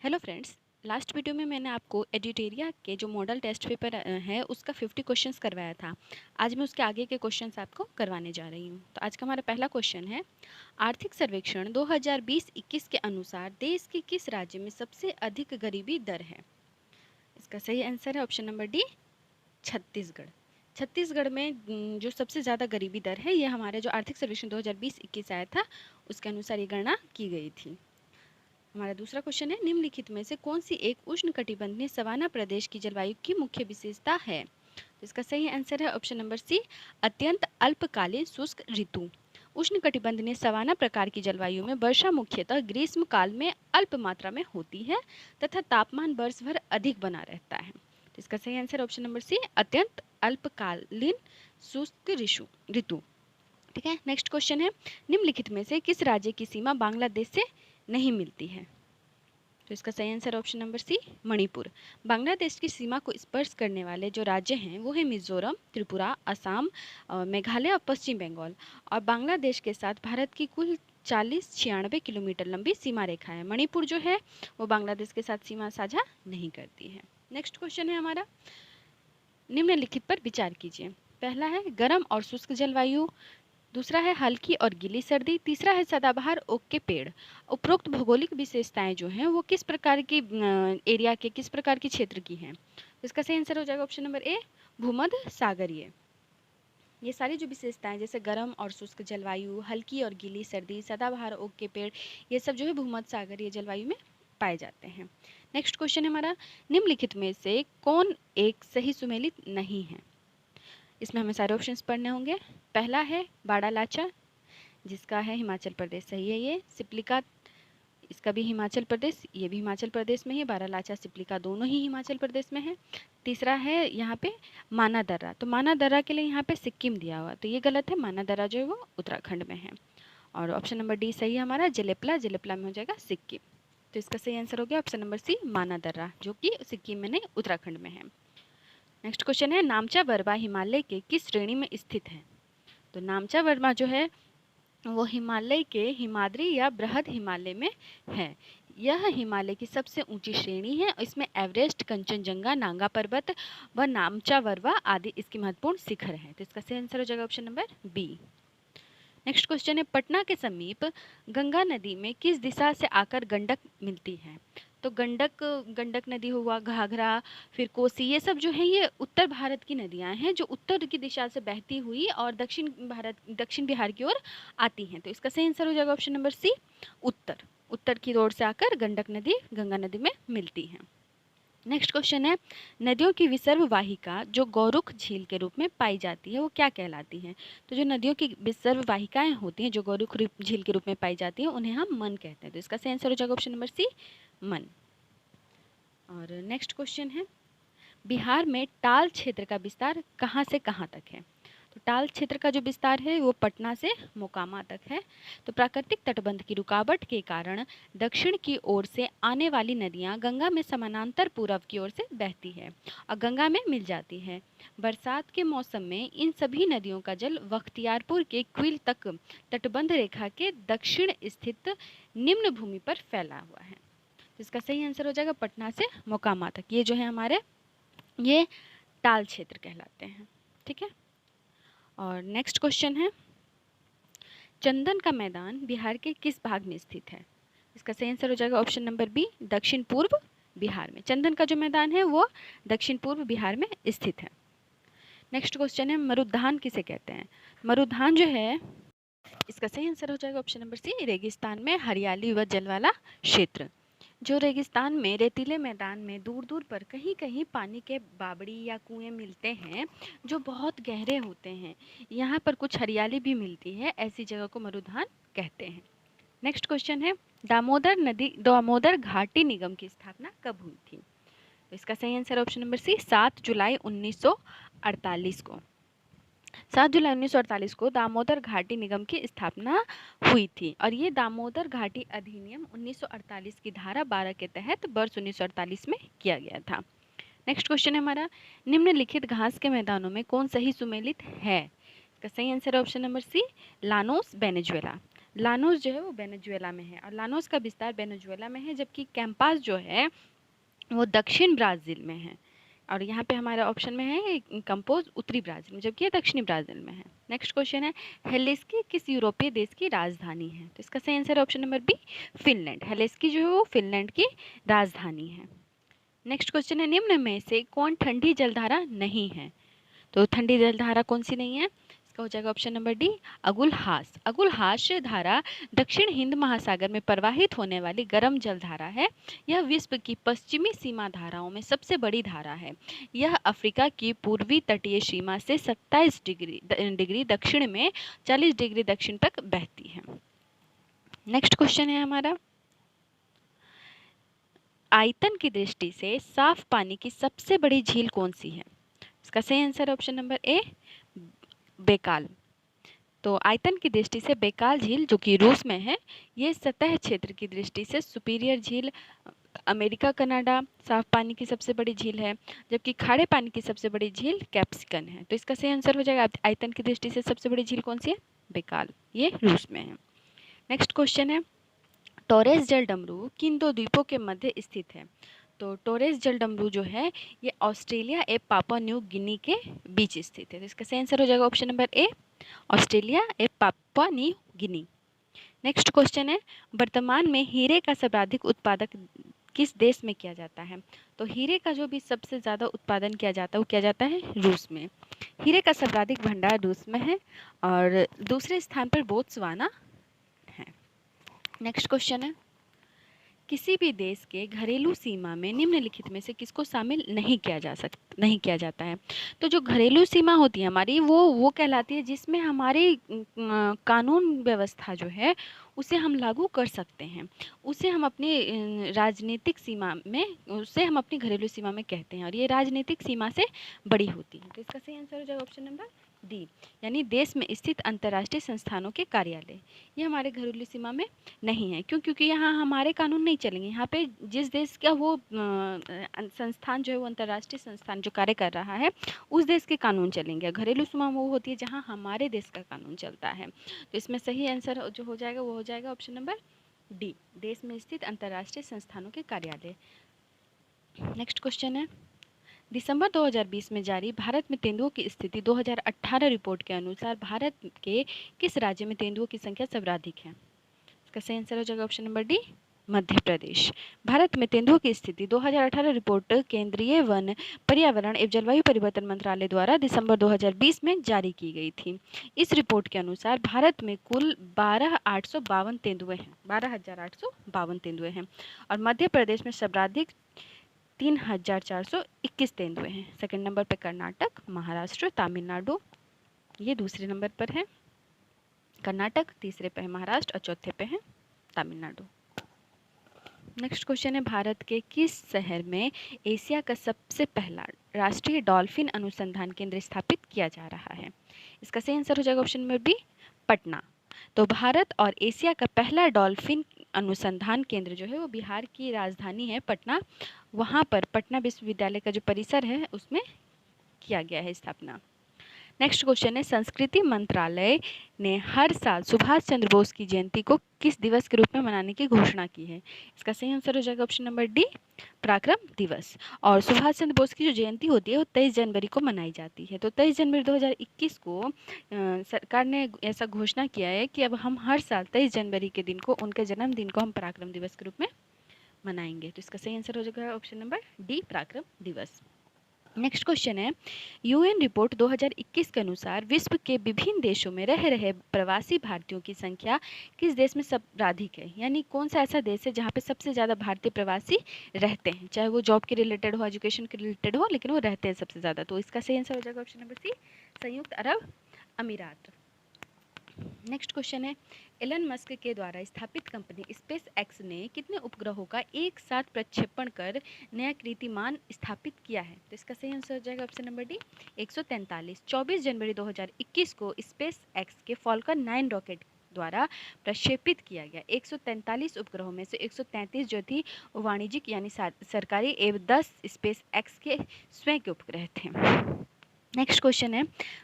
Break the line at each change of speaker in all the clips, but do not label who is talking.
Hello friends. Last video में मैंने आपको एडिटेरिया के जो मॉडल टेस्ट पेपर है उसका 50 क्वेश्चंस करवाया था। आज मैं उसके आगे के क्वेश्चंस आपको करवाने जा रही हूँ। तो आज का हमारा पहला क्वेश्चन है, आर्थिक सर्वेक्षण 2020-21 के अनुसार देश के किस राज्य में सबसे अधिक गरीबी दर है? इसका सही आंसर है option number D, Chhattisgarh. Chhattisgarh में जो सबसे ज़्यादा गरीबी दर है, ये हमारे जो आर्थिक सर्वेक्षण 2020-21 आया था उसके अनुसार ये गणना की गई थी। हमारा दूसरा क्वेश्चन है, निम्नलिखित में से कौन सी एक उष्णकटिबंधीय सवाना प्रदेश की जलवायु की मुख्य विशेषता है? तो इसका सही आंसर है ऑप्शन नंबर सी, अत्यंत अल्पकालीन शुष्क ऋतु। उष्णकटिबंधीय सवाना प्रकार की जलवायु में वर्षा मुख्यतः ग्रीष्म काल में अल्प मात्रा में होती है तथा तापमान वर्ष भर अधिक बना रहता है। तो इसका सही आंसर ऑप्शन नंबर सी, अत्यंत अल्पकालीन शुष्क ऋतु। ठीक है, नेक्स्ट क्वेश्चन है, निम्नलिखित में से किस राज्य की सीमा बांग्लादेश से नहीं मिलती है? तो इसका सही answer option number C, Manipur. Bangladesh की सीमा को स्पर्श करने वाले जो राज्य हैं वो है मिजोरम, त्रिपुरा, असम, मेघालय और पश्चिम बंगाल। और बांग्लादेश के साथ भारत की कुल 40-96 किलोमीटर लंबी सीमा रेखा है। मणिपुर जो है वो बांग्लादेश के साथ सीमा साझा नहीं करती है। नेक्स्ट क्वेश्चन है हमारा, निम्नलिखित पर विचार कीजिए। पहला है गर्म और शुष्क जलवायु, दूसरा है हल्की और गीली सर्दी, तीसरा है सदाबहार ओक के पेड़। उपरोक्त भौगोलिक विशेषताएं जो हैं वो किस प्रकार की एरिया के, किस प्रकार की क्षेत्र की हैं? तो इसका सही आंसर हो जाएगा ऑप्शन नंबर ए, भूमध्य सागरीय। ये सारी जो विशेषताएं जैसे गर्म और शुष्क जलवायु, हल्की और गीली सर्दी, सदाबहार ओक के पेड़, ये सब जो है भूमध्य सागरीय जलवायु में पाए जाते हैं। नेक्स्ट क्वेश्चन है हमारा, निम्नलिखित में से कौन एक सही सुमेलित नहीं है? इसमें हमें सारे ऑप्शंस पढ़ने होंगे। पहला है बाड़ालाचा, जिसका है हिमाचल प्रदेश, सही है ये। सिप्लिका, इसका भी हिमाचल प्रदेश, ये भी हिमाचल प्रदेश में है। बारालाचा, सिप्लिका दोनों ही हिमाचल प्रदेश में है। तीसरा है यहाँ पे माना दर्रा, तो माना दर्रा के लिए यहाँ पे सिक्किम दिया हुआ, तो ये गलत है। माना दर्रा जो है वो उत्तराखंड में है। और ऑप्शन नंबर डी सही है हमारा, जलेपला, जलेपला में हो जाएगा सिक्किम। तो इसका सही आंसर हो गया ऑप्शन नंबर सी, माना दर्रा, जो कि सिक्किम में नहीं उत्तराखंड में है। नेक्स्ट क्वेश्चन है, नामचा वर्मा हिमालय के किस श्रेणी में स्थित है? तो नामचा वर्मा जो है वो हिमालय के हिमाद्री या बृहद हिमालय में है। यह हिमालय की सबसे ऊंची श्रेणी है। इसमें एवरेस्ट, कंचनजंगा, नांगा पर्वत व नामचा वर्मा आदि इसकी महत्वपूर्ण शिखर हैं। तो इसका सही आंसर हो जाएगा option number B. Next question है, पटना के समीप गंगा नदी में किस दिशा से आकर गंडक मिलती है? तो गंडक नदी हुआ, घाघरा, फिर कोसी, ये सब जो है ये उत्तर भारत की नदियां हैं जो उत्तर की दिशा से बहती हुई और दक्षिण बिहार की ओर आती हैं। तो इसका सही आंसर हो जाएगा ऑप्शन नंबर सी, उत्तर की ओर से आकर गंडक नदी गंगा नदी में मिलती है। नेक्स्ट क्वेश्चन है, नदियों की विसर्ग वाहिका जो गौरुख झील के रूप में पाई जाती है वो क्या कहलाती है? तो जो नदियों की विसर्ग वाहिकाएं होती हैं जो गौरुख झील के रूप में पाई जाती हैं उन्हें हम मन कहते हैं। तो इसका सही आंसर हो जाएगा ऑप्शन नंबर सी, मन। और नेक्स्ट क्वेश्चन है, बिहार में टाल क्षेत्र का विस्तार कहाँ से कहाँ तक है? तो टाल क्षेत्र का जो विस्तार है वो पटना से मोकामा तक है। तो प्राकृतिक तटबंध की रुकावट के कारण दक्षिण की ओर से आने वाली नदियां गंगा में समानांतर पूर्व की ओर से बहती है और गंगा में मिल जाती है। बरसात के मौसम में इन सभी नदियों का जल बख्तियारपुर के क्विल तक तटबंध रेखा के दक्षिण स्थित निम्न भूमि पर फैला हुआ है। तो इसका सही आंसर हो जाएगा पटना से मोकामा तक, ये जो है हमारे ये टाल क्षेत्र कहलाते हैं। ठीक है, और नेक्स्ट क्वेश्चन है, चंदन का मैदान बिहार के किस भाग में स्थित है? इसका सही आंसर हो जाएगा ऑप्शन नंबर बी, दक्षिण पूर्व बिहार में। चंदन का जो मैदान है वो दक्षिण पूर्व बिहार में स्थित है। नेक्स्ट क्वेश्चन है, मरुद्यान किसे कहते हैं? मरुद्यान जो है इसका सही आंसर हो जाएगा ऑप्शन नंबर सी, रेगिस्तान में हरियाली व जल वाला क्षेत्र। जो रेगिस्तान में रेतीले मैदान में दूर दूर पर कहीं कहीं पानी के बावड़ी या कुएं मिलते हैं जो बहुत गहरे होते हैं, यहाँ पर कुछ हरियाली भी मिलती है, ऐसी जगह को मरुद्यान कहते हैं। नेक्स्ट क्वेश्चन है, दामोदर घाटी निगम की स्थापना कब हुई थी? तो इसका सही आंसर ऑप्शन नंबर सी, 7 जुलाई 1948 को। 7 जुलाई 1948 को दामोदर घाटी निगम की स्थापना हुई थी और ये दामोदर घाटी अधिनियम 1948 की धारा 12 के तहत वर्ष 1948 में किया गया था। नेक्स्ट क्वेश्चन है हमारा, निम्नलिखित घास के मैदानों में कौन सही सुमेलित है? इसका सही आंसर है option number C, Llanos Venezuela. Llanos जो है वो वेनेजुएला में है और लानोस का विस्तार वेनेजुएला में है, जबकि कैंपास जो है वो दक्षिण ब्राज़ील में है। और यहाँ पे हमारे ऑप्शन में है कंपोज उत्तरी ब्राज़ील में, जबकि ये दक्षिणी ब्राज़ील में है। नेक्स्ट क्वेश्चन है, हेलेस्की किस यूरोपीय देश की राजधानी है? तो इसका सही आंसर है ऑप्शन नंबर बी, फिनलैंड। हेलेस्की जो है वो फिनलैंड की राजधानी है। नेक्स्ट क्वेश्चन है, निम्न में से कौन ठंडी जलधारा नहीं है? तो ठंडी जलधारा कौन सी नहीं है? इसका हो जाएगा option number D, Agulhas. Agulhas धारा दक्षिण हिंद महासागर में प्रवाहित होने वाली गर्म जलधारा है। यह विश्व की पश्चिमी सीमा धाराओं में सबसे बड़ी धारा है। यह अफ्रीका की पूर्वी तटीय सीमा से 27 डिग्री दक्षिण में 40 डिग्री दक्षिण तक बहती है। नेक्स्ट क्वेश्चन है हमारा, आयतन की दृष्टि से साफ पानी की सबसे बड़ी झील कौन सी है? इसका सही आंसर ऑप्शन नंबर ए, बैकाल। तो आयतन की दृष्टि से बैकाल झील जो कि रूस में है, ये सतह क्षेत्र की दृष्टि से सुपीरियर झील अमेरिका कनाडा साफ पानी की सबसे बड़ी झील है, जबकि खारे पानी की सबसे बड़ी झील कैप्सिकन है। तो इसका सही आंसर हो जाएगा आयतन की दृष्टि से सबसे बड़ी झील कौन सी है? बैकाल, ये रूस में है। नेक्स्ट क्वेश्चन है, टोरेस जल डमरू किन दो द्वीपों के मध्य स्थित है? तो टोरेस जल डमरू जो है ये ऑस्ट्रेलिया एवं पापुआ न्यू गिनी के बीच स्थित है। तो इसका सही आंसर हो जाएगा ऑप्शन नंबर ए, ऑस्ट्रेलिया एवं Papua New Guinea. Next question है, वर्तमान में हीरे का सर्वाधिक उत्पादक किस देश में किया जाता है? तो हीरे का जो भी सबसे ज़्यादा उत्पादन किया जाता है वो किया जाता है रूस में। हीरे का सर्वाधिक भंडार रूस में है और दूसरे स्थान पर बोत्सवाना है। नेक्स्ट क्वेश्चन है, किसी भी देश के घरेलू सीमा में निम्नलिखित में से किसको शामिल नहीं किया जाता है? तो जो घरेलू सीमा होती है हमारी वो कहलाती है जिसमें हमारी कानून व्यवस्था जो है उसे हम लागू कर सकते हैं, उसे हम अपनी राजनीतिक सीमा में, उसे हम अपनी घरेलू सीमा में कहते हैं और ये राजनीतिक सीमा से बड़ी होती है। तो इसका सही आंसर हो जाएगा ऑप्शन नंबर डी, यानी देश में स्थित अंतर्राष्ट्रीय संस्थानों के कार्यालय, ये हमारे घरेलू सीमा में नहीं है। क्यों? क्योंकि यहाँ हमारे कानून नहीं चलेंगे। यहाँ पे जिस देश का वो संस्थान जो है वो अंतर्राष्ट्रीय संस्थान जो कार्य कर रहा है उस देश के कानून चलेंगे। घरेलू सीमा वो होती है जहाँ हमारे देश का कानून चलता है। तो इसमें सही आंसर जो हो जाएगा वो हो जाएगा ऑप्शन नंबर डी, देश में स्थित अंतर्राष्ट्रीय संस्थानों के कार्यालय। नेक्स्ट क्वेश्चन है, दिसंबर 2020 में जारी भारत में तेंदुओं की स्थिति 2018 रिपोर्ट के अनुसार भारत के किस राज्य में तेंदुओं की संख्या सर्वाधिक है? इसका सही आंसर हो जाएगा option number D, Madhya Pradesh. Bharat में तेंदुओं की स्थिति 2018 रिपोर्ट केंद्रीय वन, पर्यावरण एवं जलवायु परिवर्तन मंत्रालय द्वारा दिसंबर 2020 में जारी की गई थी। इस रिपोर्ट के अनुसार भारत में कुल 12,852 तेंदुए हैं, 12,852 तेंदुए हैं और मध्य प्रदेश में सर्वाधिक 3,421 तेंदुए हैं। सेकंड नंबर पर कर्नाटक, महाराष्ट्र, तमिलनाडु, ये दूसरे नंबर पर है कर्नाटक, तीसरे पे है महाराष्ट्र और चौथे पे है तमिलनाडु। नेक्स्ट क्वेश्चन है, भारत के किस शहर में एशिया का सबसे पहला राष्ट्रीय डॉल्फिन अनुसंधान केंद्र स्थापित किया जा रहा है? इसका सही आंसर हो जाएगा ऑप्शन नंबर बी, पटना। तो भारत और एशिया का पहला डॉल्फिन अनुसंधान केंद्र जो है वो बिहार की राजधानी है पटना, वहाँ पर पटना विश्वविद्यालय का जो परिसर है उसमें किया गया है स्थापना। नेक्स्ट क्वेश्चन है, संस्कृति मंत्रालय ने हर साल सुभाष चंद्र बोस की जयंती को किस दिवस के रूप में मनाने की घोषणा की है? इसका सही आंसर हो जाएगा ऑप्शन नंबर डी, पराक्रम दिवस। और सुभाष चंद्र बोस की जो जयंती होती है वो 23 जनवरी को मनाई जाती है। तो 23 जनवरी 2021 को सरकार ने ऐसा घोषणा किया है कि अब हम हर साल 23 जनवरी के दिन को, उनके जन्मदिन को हम पराक्रम दिवस के रूप में मनाएंगे। तो इसका सही आंसर हो जाएगा ऑप्शन नंबर डी, पराक्रम दिवस। नेक्स्ट क्वेश्चन है, यूएन रिपोर्ट 2021 के अनुसार विश्व के विभिन्न देशों में रह रहे प्रवासी भारतीयों की संख्या किस देश में सर्वाधिक है? यानी कौन सा ऐसा देश है जहाँ पे सबसे ज़्यादा भारतीय प्रवासी रहते हैं, चाहे वो जॉब के रिलेटेड हो, एजुकेशन के रिलेटेड हो, लेकिन वो रहते हैं सबसे ज़्यादा। तो इसका सही आंसर हो जाएगा ऑप्शन नंबर सी, संयुक्त अरब अमीरात। नेक्स्ट क्वेश्चन है, एलन मस्क के द्वारा स्थापित कंपनी स्पेस एक्स ने कितने उपग्रहों का एक साथ प्रक्षेपण कर नया कीर्तिमान स्थापित किया है? तो इसका सही आंसर हो जाएगा ऑप्शन नंबर डी, 143। 24 जनवरी 2021 को स्पेस एक्स के फॉल्कन 9 रॉकेट द्वारा प्रक्षेपित किया गया 143 उपग्रहों में से 133 जो थी वाणिज्यिक यानी सरकारी एवं 10 स्पेस एक्स के स्वयं के उपग्रह थे। नेक्स्ट क्वेश्चन है,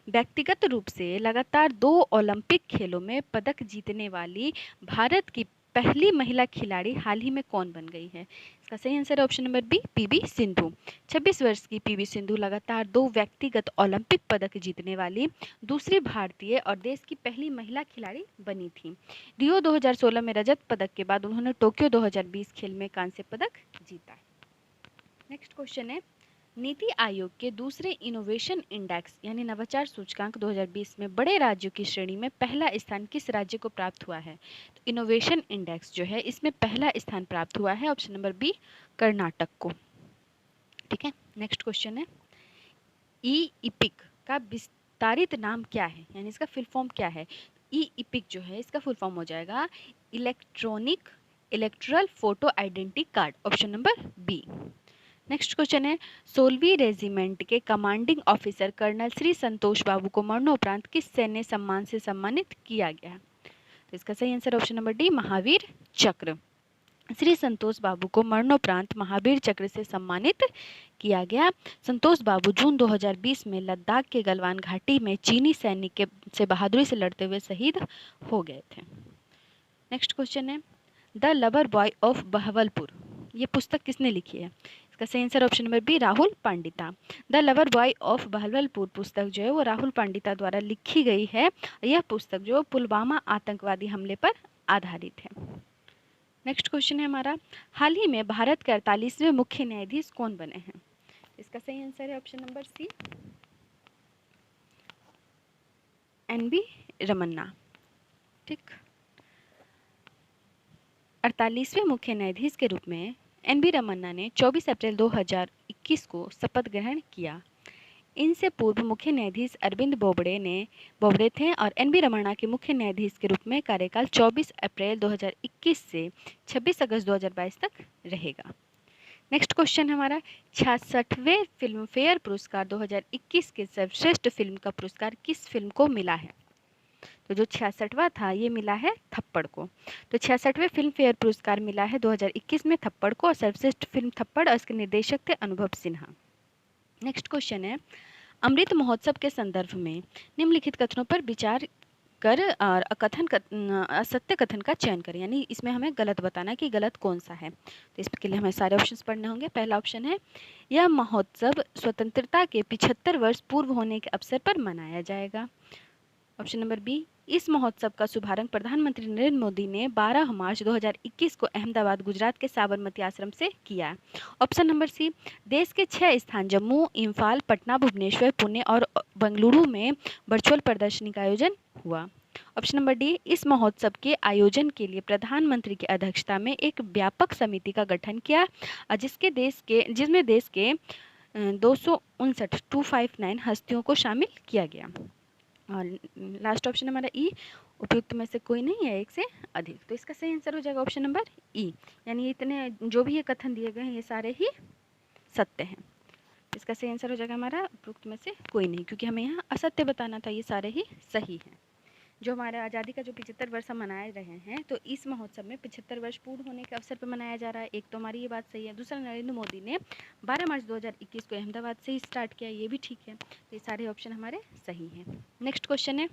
व्यक्तिगत रूप से लगातार 2 ओलंपिक खेलों में पदक जीतने वाली भारत की पहली महिला खिलाड़ी हाल ही में कौन बन गई है? इसका सही आंसर है option number B, PV Sindhu. 26 वर्ष की पीवी सिंधु लगातार 2 व्यक्तिगत ओलंपिक पदक जीतने वाली दूसरी भारतीय और देश की पहली महिला खिलाड़ी बनी थी। रियो 2016 में रजत पदक के बाद उन्होंने टोक्यो 2020 खेल में कांस्य पदक जीता। नेक्स्ट क्वेश्चन है, नीति आयोग के दूसरे इनोवेशन इंडेक्स यानी नवाचार सूचकांक 2020 में बड़े राज्यों की श्रेणी में पहला स्थान किस राज्य को प्राप्त हुआ है? तो इनोवेशन इंडेक्स जो है इसमें पहला स्थान प्राप्त हुआ है ऑप्शन नंबर बी, कर्नाटक को। ठीक है, नेक्स्ट क्वेश्चन है, ई इपिक का विस्तारित नाम क्या है, यानी इसका फुल फॉर्म क्या है? ई इपिक जो है इसका फुल फॉर्म हो जाएगा electronic electoral photo identity card, option number B. Next question है, 16वीं रेजिमेंट के commanding officer colonel Shri Santosh Babu को मरणोपरांत किस सैन्य सम्मान से सम्मानित किया गया? तो इसका सही answer option number D, Mahavir चक्र। श्री संतोष बाबू को मरणोपरांत महावीर चक्र से सम्मानित किया गया। संतोष बाबू जून 2020 में लद्दाख के गलवान घाटी में चीनी सैनिक से बहादुरी से लड़ते हुए शहीद हो गए थे। नेक्स्ट क्वेश्चन है, the lover boy of Bahawalpur ये पुस्तक किसने लिखी है? इसका सही answer option number B, Rahul Pandita. The lover boy of Bahawalpur पुस्तक जो है वो राहुल पांडिता द्वारा लिखी गई है। यह पुस्तक जो पुलवामा आतंकवादी हमले पर आधारित है। नेक्स्ट क्वेश्चन है हमारा, हाल ही में भारत के 48वें मुख्य न्यायाधीश कौन बने हैं? इसका सही आंसर है option number C, NB. Ramanna. ठीक, 48वें मुख्य न्यायाधीश के रूप में एन.बी. रमन्ना ने 24 अप्रैल 2021 को शपथ ग्रहण किया। इनसे पूर्व मुख्य न्यायाधीश अरविंद बोबड़े थे और एन.बी. रमन्ना के मुख्य न्यायाधीश के रूप में कार्यकाल 24 अप्रैल 2021 से 26 अगस्त 2022 तक रहेगा। नेक्स्ट क्वेश्चन हमारा, 66वें फिल्म फेयर पुरस्कार 2021 के सर्वश्रेष्ठ फिल्म का पुरस्कार किस फिल्म को मिला है? तो जो 66वां था ये मिला है थप्पड़ को। तो 66वें फिल्म फेयर पुरस्कार मिला है 2021 में थप्पड़ को और सर्वश्रेष्ठ फिल्म थप्पड़ और इसके निर्देशक थे अनुभव सिन्हा। नेक्स्ट क्वेश्चन है, अमृत महोत्सव के संदर्भ में निम्नलिखित कथनों पर विचार कर और असत्य कथन का चयन करें, यानी इसमें हमें गलत बताना कि गलत कौन सा है। तो इसके लिए हमें सारे ऑप्शंस पढ़ने होंगे। पहला ऑप्शन है, यह महोत्सव स्वतंत्रता के 75 वर्ष पूर्व होने के अवसर पर मनाया जाएगा। ऑप्शन नंबर बी, इस महोत्सव का शुभारंभ प्रधानमंत्री नरेंद्र मोदी ने 12 मार्च 2021 को अहमदाबाद गुजरात के साबरमती आश्रम से किया। ऑप्शन नंबर सी, देश के 6 स्थान जम्मू, इम्फाल, पटना, भुवनेश्वर, पुणे और बेंगलुरु में वर्चुअल प्रदर्शनी का आयोजन हुआ। ऑप्शन नंबर डी, इस महोत्सव के आयोजन के लिए प्रधानमंत्री की अध्यक्षता में एक व्यापक समिति का गठन किया जिसमें देश के 259 हस्तियों को शामिल किया गया। और लास्ट ऑप्शन हमारा ई, उपयुक्त में से कोई नहीं है एक से अधिक। तो इसका सही आंसर हो जाएगा ऑप्शन नंबर ई, यानी इतने जो भी ये कथन दिए गए हैं ये सारे ही सत्य हैं। इसका सही आंसर हो जाएगा हमारा उपयुक्त में से कोई नहीं, क्योंकि हमें यहाँ असत्य बताना था, ये सारे ही सही हैं। जो हमारा आज़ादी का जो 75 वर्ष हम मनाए रहे हैं, तो इस महोत्सव में 75 वर्ष पूर्ण होने के अवसर पर मनाया जा रहा है। एक तो हमारी ये बात सही है, दूसरा नरेंद्र मोदी ने 12 मार्च 2021 को अहमदाबाद से ही स्टार्ट किया, ये भी ठीक है। तो ये सारे ऑप्शन हमारे सही हैं। नेक्स्ट क्वेश्चन है,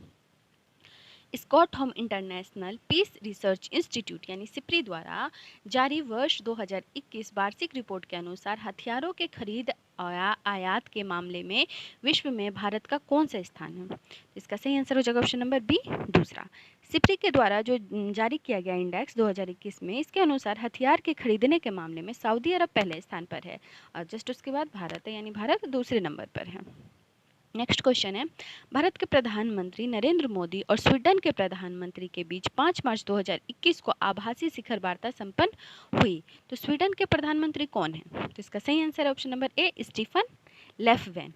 Stockholm International Peace Research Institute यानी सिप्री द्वारा जारी वर्ष 2021 वार्षिक रिपोर्ट के अनुसार हथियारों के खरीद आयात के मामले में विश्व में भारत का कौन सा स्थान है? इसका सही आंसर हो जाएगा ऑप्शन नंबर बी, दूसरा। सिप्री के द्वारा जो जारी किया गया इंडेक्स 2021 में, इसके अनुसार हथियार के खरीदने के मामले में सऊदी अरब पहले स्थान पर है और जस्ट उसके बाद भारत है, यानी भारत दूसरे नंबर पर है। नेक्स्ट क्वेश्चन है, भारत के प्रधानमंत्री नरेंद्र मोदी और स्वीडन के प्रधानमंत्री के बीच 5 मार्च 2021 को आभासी शिखर वार्ता संपन्न हुई। तो स्वीडन के प्रधानमंत्री कौन है? तो इसका सही आंसर है option number A, Stefan Lofven.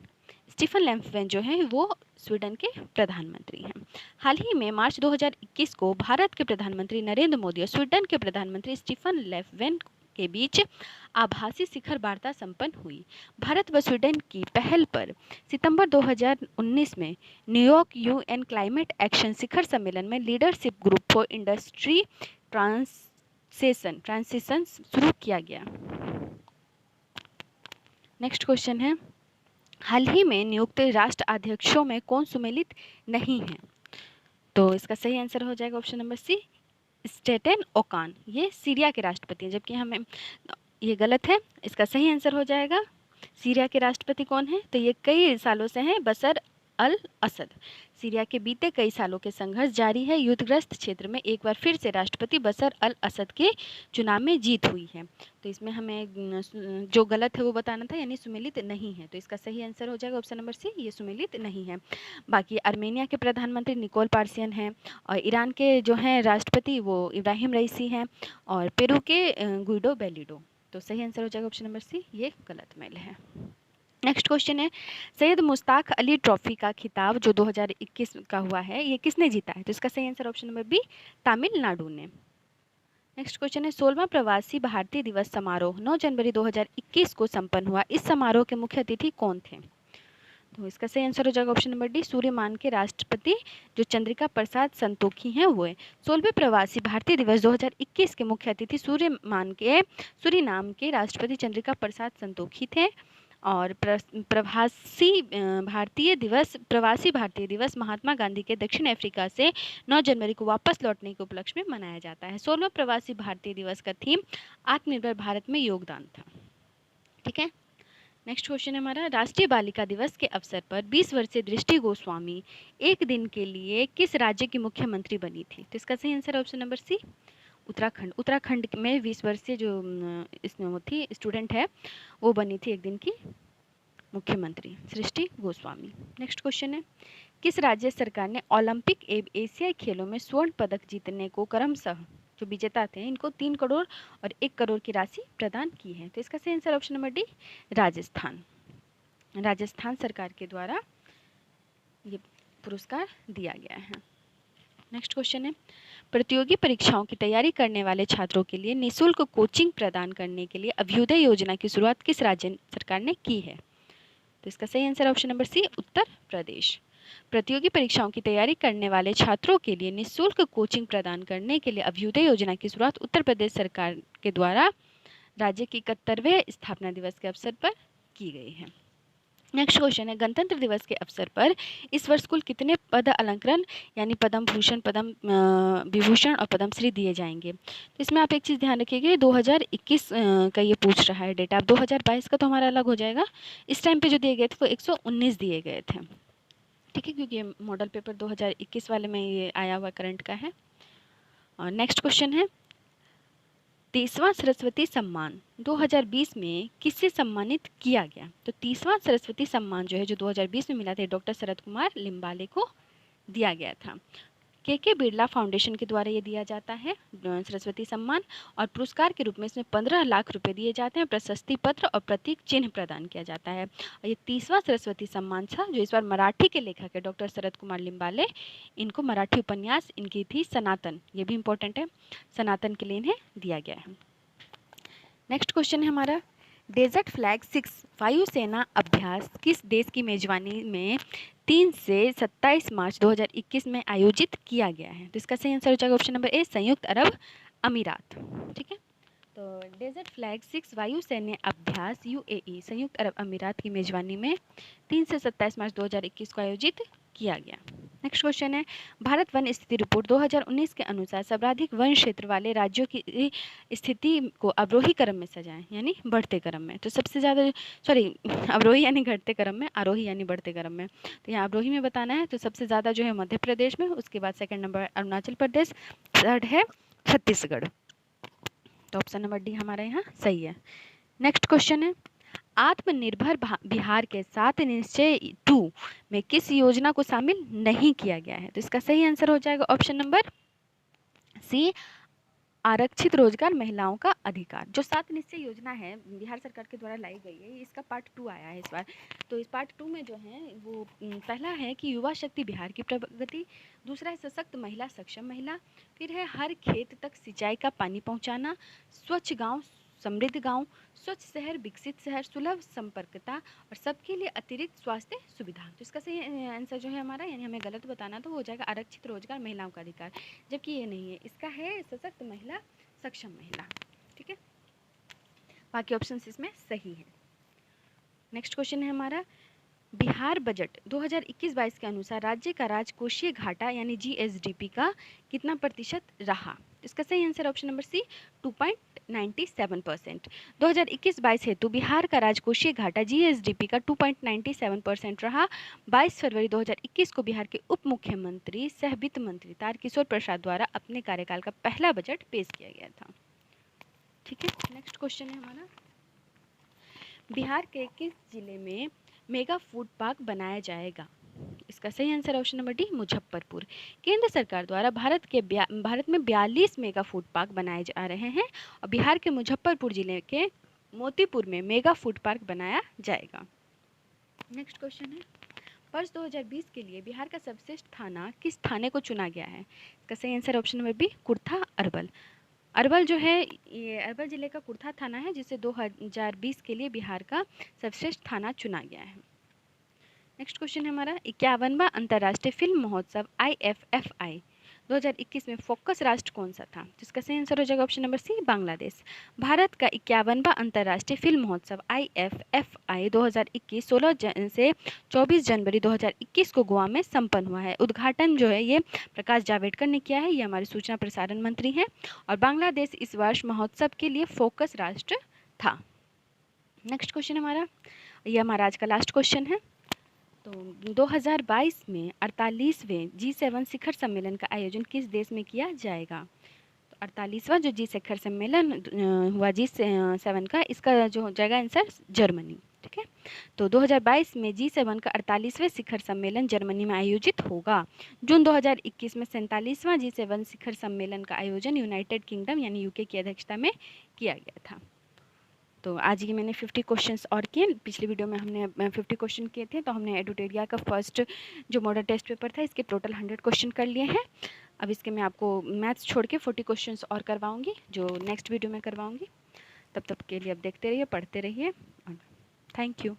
Stefan Lofven जो है वो स्वीडन के प्रधानमंत्री हैं। हाल ही में मार्च 2021 को भारत के प्रधानमंत्री नरेंद्र मोदी और स्वीडन के प्रधानमंत्री स्टीफन लेफ्वेन के बीच आभासी शिखर वार्ता संपन्न हुई। भारत व स्वीडन की पहल पर सितंबर 2019 में न्यूयॉर्क यूएन क्लाइमेट एक्शन शिखर सम्मेलन में leadership group for industry transition शुरू किया गया। नेक्स्ट क्वेश्चन है, हाल ही में नियुक्त राष्ट्राध्यक्षों में कौन सुमेलित नहीं है? तो इसका सही आंसर हो जाएगा ऑप्शन नंबर सी, स्टेटन ओकान। ये सीरिया के राष्ट्रपति हैं, जबकि हमें ये गलत है। इसका सही आंसर हो जाएगा सीरिया के राष्ट्रपति कौन है? तो ये कई सालों से हैं बशर अल असद। सीरिया के बीते कई सालों के संघर्ष जारी है। युद्धग्रस्त क्षेत्र में एक बार फिर से राष्ट्रपति बशर अल असद के चुनाव में जीत हुई है। तो इसमें हमें जो गलत है वो बताना था, यानी सुमेलित नहीं है। तो इसका सही आंसर हो जाएगा ऑप्शन नंबर सी, ये सुमेलित नहीं है। बाकी आर्मेनिया के प्रधानमंत्री निकोल पार्सियन हैं, और ईरान के जो हैं राष्ट्रपति वो इब्राहिम रईसी हैं, और पेरू के गुइडो बेलिडो। तो सही आंसर हो जाएगा ऑप्शन नंबर सी, ये गलत मेल है। नेक्स्ट क्वेश्चन है, सैयद मुश्ताक अली ट्रॉफी का खिताब जो 2021 का हुआ है, ये किसने जीता है? तो इसका सही answer option number B, Tamil Nadu ने। नेक्स्ट क्वेश्चन है, 16वां प्रवासी भारतीय दिवस समारोह 9 जनवरी 2021 को संपन्न हुआ। इस समारोह के मुख्य अतिथि कौन थे? तो इसका सही आंसर हो जाएगा ऑप्शन नंबर डी, सूर्यमान के राष्ट्रपति जो चंद्रिका प्रसाद संतोखी हैं वो है। 16वें प्रवासी भारतीय दिवस 2021 के मुख्य अतिथि सूरीनाम के राष्ट्रपति चंद्रिका प्रसाद संतोखी थे। और प्रवासी भारतीय दिवस महात्मा गांधी के दक्षिण अफ्रीका से 9 जनवरी को वापस लौटने के उपलक्ष्य में मनाया जाता है। 16वां प्रवासी भारतीय दिवस का थीम आत्मनिर्भर भारत में योगदान था। ठीक है, नेक्स्ट क्वेश्चन है हमारा, राष्ट्रीय बालिका दिवस के अवसर पर 20 वर्षीय दृष्टि गोस्वामी एक दिन के लिए किस राज्य की मुख्यमंत्री बनी थी? तो इसका सही answer option number C, Uttarakhand. Uttarakhand में 20 वर्षीय जो इसमें वो थी स्टूडेंट है वो बनी थी एक दिन की मुख्यमंत्री, दृष्टि गोस्वामी। नेक्स्ट क्वेश्चन है, किस राज्य सरकार ने ओलंपिक एवं एशियाई खेलों में स्वर्ण पदक जीतने को क्रमशः जो विजेता थे इनको 3 करोड़ और 1 करोड़ की राशि प्रदान की है? तो इसका सही answer option number D, Rajasthan. Rajasthan सरकार के द्वारा ये पुरस्कार दिया गया है। नेक्स्ट क्वेश्चन है, प्रतियोगी परीक्षाओं की तैयारी करने वाले छात्रों के लिए निःशुल्क कोचिंग प्रदान करने के लिए अभ्युदय योजना की शुरुआत किस राज्य सरकार ने की है? तो इसका सही आंसर ऑप्शन नंबर सी, उत्तर प्रदेश। प्रतियोगी परीक्षाओं की तैयारी करने वाले छात्रों के लिए निःशुल्क कोचिंग प्रदान करने के लिए अभ्युदय योजना की शुरुआत उत्तर प्रदेश सरकार के द्वारा राज्य के 71वें स्थापना दिवस के अवसर पर की गई है। नेक्स्ट क्वेश्चन है, गणतंत्र दिवस के अवसर पर इस वर्ष कुल कितने पद अलंकरण यानी पद्म भूषण, पद्म विभूषण और पद्मश्री दिए जाएंगे? तो इसमें आप एक चीज़ ध्यान रखिएगा, 2021 का ये पूछ रहा है डेटा। अब 2022 का तो हमारा अलग हो जाएगा। इस टाइम पे जो दिए गए थे वो 119 दिए गए थे। ठीक है, क्योंकि ये मॉडल पेपर 2021 वाले में ये आया हुआ करंट का है। और नेक्स्ट क्वेश्चन है, 30वां सरस्वती सम्मान 2020 में किससे सम्मानित किया गया? तो 30वां सरस्वती सम्मान जो है जो 2020 में मिला था डॉक्टर शरद कुमार लिम्बाले को दिया गया था। के बिरला फाउंडेशन के द्वारा ये दिया जाता है सरस्वती सम्मान, और पुरस्कार के रूप में इसमें 15 लाख रुपए दिए जाते हैं, प्रशस्ति पत्र और प्रतीक चिन्ह प्रदान किया जाता है। और ये 30वां सरस्वती सम्मान था जो इस बार मराठी के लेखक है डॉक्टर शरद कुमार लिम्बाले, इनको मराठी उपन्यास इनकी थी सनातन, ये भी इंपॉर्टेंट है, सनातन के लिए इन्हें दिया गया है। नेक्स्ट क्वेश्चन है हमारा, डेजर्ट फ्लैग 6 वायुसेना अभ्यास किस देश की मेजबानी में 3 से 27 मार्च 2021 में आयोजित किया गया है? तो इसका सही आंसर हो जाएगा ऑप्शन नंबर ए, संयुक्त अरब अमीरात। ठीक है, तो डेजर्ट फ्लैग 6 वायुसैन्य अभ्यास यूएई संयुक्त अरब अमीरात की मेजबानी में 3 से 27 मार्च 2021 को आयोजित किया गया। नेक्स्ट क्वेश्चन है, भारत वन स्थिति रिपोर्ट 2019 के अनुसार सर्वाधिक वन क्षेत्र वाले राज्यों की स्थिति को अवरोही क्रम में सजाएं, यानी बढ़ते क्रम में। तो सबसे ज़्यादा अवरोही यानी घटते क्रम में, आरोही यानी बढ़ते क्रम में। तो यहाँ अवरोही में बताना है, तो सबसे ज़्यादा जो है मध्य प्रदेश में, उसके बाद second number Arunachal Pradesh, third है छत्तीसगढ़। तो ऑप्शन नंबर डी हमारा यहाँ सही है। नेक्स्ट क्वेश्चन है, आत्मनिर्भर बिहार के 7 निश्चय 2 में किस योजना को शामिल नहीं किया गया है? तो इसका सही आंसर हो जाएगा ऑप्शन नंबर सी, आरक्षित रोजगार महिलाओं का अधिकार। जो 7 निश्चय योजना है बिहार सरकार के द्वारा लाई गई है, इसका पार्ट 2 आया है इस बार। तो इस पार्ट 2 में जो है वो पहला है कि युवा शक्ति बिहार की प्रगति, दूसरा है सशक्त महिला, सक्षम महिला, फिर है हर खेत तक सिंचाई का पानी पहुंचाना, स्वच्छ गांव समृद्ध गांव, स्वच्छ शहर विकसित शहर, सुलभ संपर्कता और सबके लिए अतिरिक्त स्वास्थ्य सुविधा। तो इसका सही आंसर जो है हमारा, यानी हमें गलत बताना तो हो जाएगा आरक्षित रोजगार महिलाओं का अधिकार, जबकि ये नहीं है, इसका है सशक्त महिला, सक्षम महिला। ठीक है, बाकी ऑप्शन इसमें सही है। नेक्स्ट क्वेश्चन है हमारा, बिहार बजट 2021-22 के अनुसार राज्य का राजकोषीय घाटा यानी जीएसडीपी का कितना प्रतिशत रहा? इसका सही आंसर ऑप्शन नंबर सी 2.97%। 2021-22 हेतु बिहार का राजकोषीय घाटा जीएसडीपी का 2.97% रहा। 22 फरवरी 2021 को बिहार के उप मुख्यमंत्री सह वित्त मंत्री तारकिशोर प्रसाद द्वारा अपने कार्यकाल का पहला बजट पेश किया गया था। ठीक है, नेक्स्ट क्वेश्चन है हमारा, बिहार के किस जिले में मेगा फूड पार्क बनाया जाएगा? इसका सही answer option number D Muzaffarpur. केंद्र सरकार द्वारा भारत में 42 मेगा फूड पार्क बनाए जा रहे हैं और बिहार के मुजफ्फरपुर जिले के मोतीपुर में मेगा फूड पार्क बनाया जाएगा। नेक्स्ट क्वेश्चन है, वर्ष 2020 के लिए बिहार का सर्वश्रेष्ठ थाना किस थाने को चुना गया है? इसका सही answer option number B Kurtha Arwal. Arwal जो है ये अरवल जिले का कुर्था थाना है जिसे 2020 के लिए बिहार का सर्वश्रेष्ठ थाना चुना गया है। नेक्स्ट क्वेश्चन है हमारा, 51वां अंतर्राष्ट्रीय फिल्म महोत्सव IFFI 2021 में फोकस राष्ट्र कौन सा था? जिसका सही आंसर हो जाएगा option number C Bangladesh. Bharat का 51वां अंतर्राष्ट्रीय फिल्म महोत्सव IFFI 2021 16 से 24 जनवरी 2021 को गोवा में संपन्न हुआ है। उद्घाटन जो है ये प्रकाश जावड़ेकर ने किया है, ये हमारे सूचना प्रसारण मंत्री हैं और बांग्लादेश इस वर्ष महोत्सव के लिए फोकस राष्ट्र था। नेक्स्ट क्वेश्चन हमारा, ये हमारा आज का लास्ट क्वेश्चन है। तो 2022 में 48वें G7 शिखर सम्मेलन का आयोजन किस देश में किया जाएगा? तो 48वां जो जी शिखर सम्मेलन हुआ G7 का, इसका जो हो जाएगा आंसर जर्मनी। ठीक है, तो 2022 में G7 का 48वें शिखर सम्मेलन जर्मनी में आयोजित होगा। जून 2021 में 47वां G7 शिखर सम्मेलन का आयोजन यूनाइटेड किंगडम यानी यूके की अध्यक्षता में किया गया था। तो आज ही मैंने 50 क्वेश्चंस और किए। पिछली वीडियो में हमने 50 क्वेश्चन किए थे, तो हमने एडुटेरिया का फर्स्ट जो मॉडल टेस्ट पेपर था इसके टोटल 100 क्वेश्चन कर लिए हैं। अब इसके मैं आपको मैथ्स छोड़ के 40 क्वेश्चंस और करवाऊंगी जो नेक्स्ट वीडियो में करवाऊंगी। तब तक के लिए अब देखते रहिए, पढ़ते रहिए। Thank you.